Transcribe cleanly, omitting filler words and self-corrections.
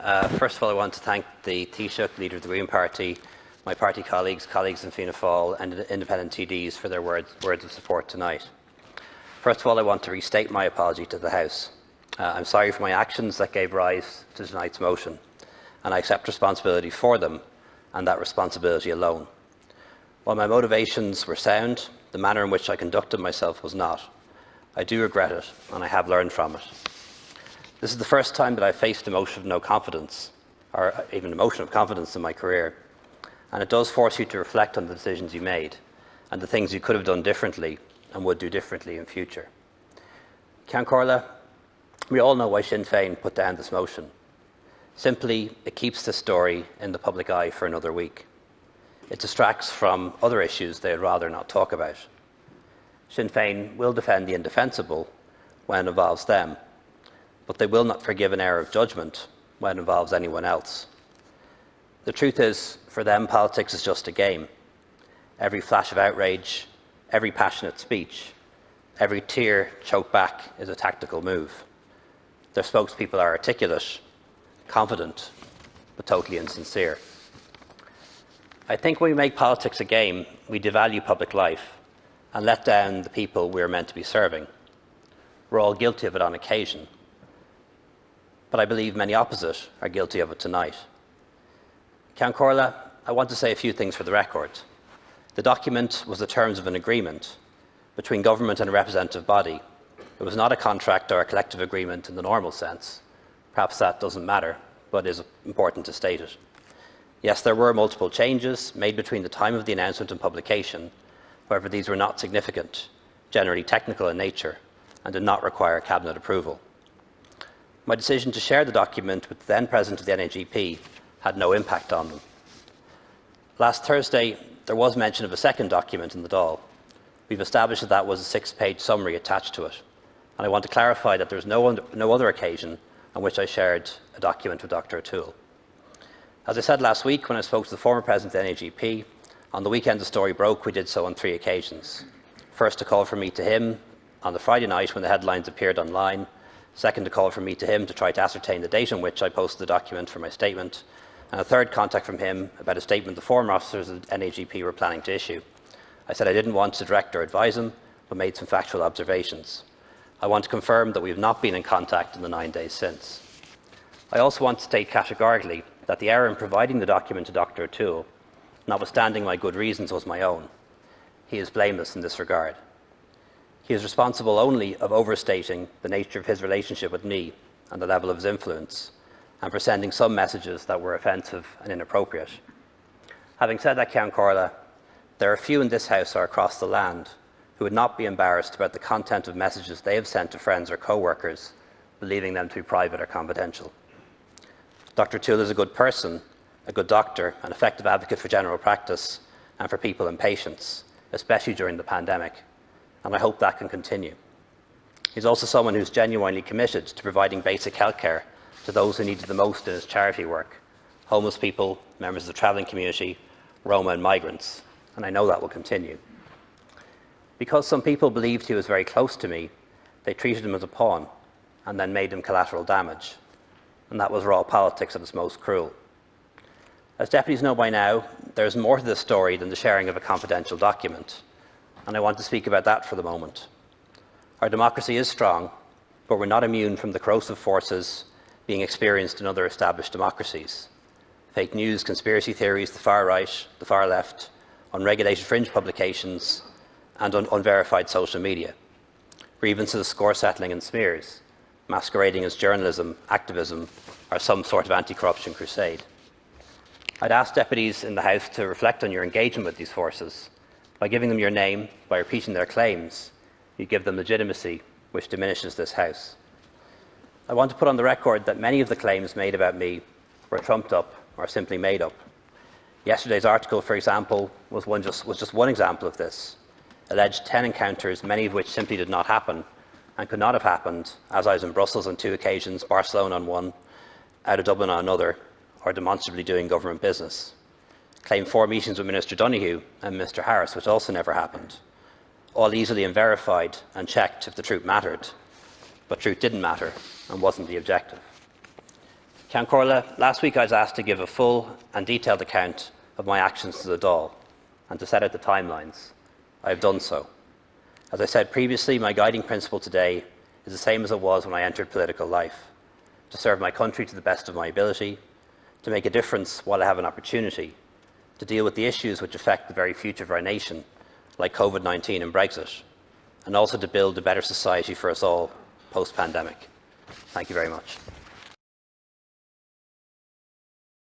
First of all, I want to thank the Taoiseach, leader of the Green Party, my party colleagues in Fianna Fáil and independent TDs for their words of support tonight. First of all, I want to restate my apology to the House. I'm sorry for my actions that gave rise to tonight's motion, and I accept responsibility for them and that responsibility alone. While my motivations were sound, the manner in which I conducted myself was not. I do regret it, and I have learned from it. This is the first time that I've faced a motion of no confidence, or even a motion of confidence in my career, and it does force you to reflect on the decisions you made and the things you could have done differently and would do differently in future. Ceann Comhairle, we all know why Sinn Féin put down this motion. Simply, it keeps the story in the public eye for another week. It distracts from other issues they'd rather not talk about. Sinn Féin will defend the indefensible when it involves them, but they will not forgive an error of judgment when it involves anyone else. The truth is, for them, politics is just a game. Every flash of outrage, every passionate speech, every tear choked back is a tactical move. Their spokespeople are articulate, confident, but totally insincere. I think when we make politics a game, we devalue public life and let down the people we are meant to be serving. We're all guilty of it on occasion, but I believe many opposite are guilty of it tonight. Ceann Comhairle, I want to say a few things for the record. The document was the terms of an agreement between government and a representative body. It was not a contract or a collective agreement in the normal sense. Perhaps that doesn't matter, but it is important to state it. Yes, there were multiple changes made between the time of the announcement and publication. However, these were not significant, generally technical in nature, and did not require Cabinet approval. My decision to share the document with the then President of the NAGP had no impact on them. Last Thursday, there was mention of a second document in the Dáil. We've established that was a 6-page summary attached to it, and I want to clarify that there is no other occasion on which I shared a document with Dr. O'Toole. As I said last week when I spoke to the former President of the NAGP, on the weekend the story broke, we did so on 3 occasions. First, a call from me to him on the Friday night when the headlines appeared online. Second, a call from me to him to try to ascertain the date on which I posted the document for my statement. And a third contact from him about a statement the former officers of the NAGP were planning to issue. I said I didn't want to direct or advise him, but made some factual observations. I want to confirm that we have not been in contact in the 9 days since. I also want to state categorically that the error in providing the document to Dr. O'Toole, notwithstanding my good reasons, was my own. He is blameless in this regard. He is responsible only of overstating the nature of his relationship with me and the level of his influence, and for sending some messages that were offensive and inappropriate. Having said that, Ceann Comhairle, there are few in this House or across the land who would not be embarrassed about the content of messages they have sent to friends or co-workers, believing them to be private or confidential. Dr. O'Toole is a good person, a good doctor, an effective advocate for general practice and for people and patients, especially during the pandemic, and I hope that can continue. He's also someone who's genuinely committed to providing basic healthcare to those who need it the most in his charity work: homeless people, members of the travelling community, Roma and migrants, and I know that will continue. Because some people believed he was very close to me, they treated him as a pawn and then made him collateral damage, and that was raw politics at its most cruel. As deputies know by now, there is more to this story than the sharing of a confidential document, and I want to speak about that for the moment. Our democracy is strong, but we're not immune from the corrosive forces being experienced in other established democracies. Fake news, conspiracy theories, the far right, the far left, unregulated fringe publications, and unverified social media. Grievances, score settling and smears, masquerading as journalism, activism, or some sort of anti-corruption crusade. I'd ask deputies in the House to reflect on your engagement with these forces. By giving them your name, by repeating their claims, you give them legitimacy, which diminishes this House. I want to put on the record that many of the claims made about me were trumped up or simply made up. Yesterday's article, for example, was just one example of this. Alleged 10 encounters, many of which simply did not happen and could not have happened, as I was in Brussels on 2 occasions, Barcelona on 1, out of Dublin on another, or demonstrably doing government business. Claimed 4 meetings with Minister Donoghue and Mr Harris, which also never happened. All easily and verified and checked if the truth mattered, but truth didn't matter and wasn't the objective. Ceann Comhairle, last week I was asked to give a full and detailed account of my actions to the Dáil and to set out the timelines. I have done so. As I said previously, my guiding principle today is the same as it was when I entered political life: to serve my country to the best of my ability, to make a difference while I have an opportunity, to deal with the issues which affect the very future of our nation, like COVID-19 and Brexit, and also to build a better society for us all post-pandemic. Thank you very much.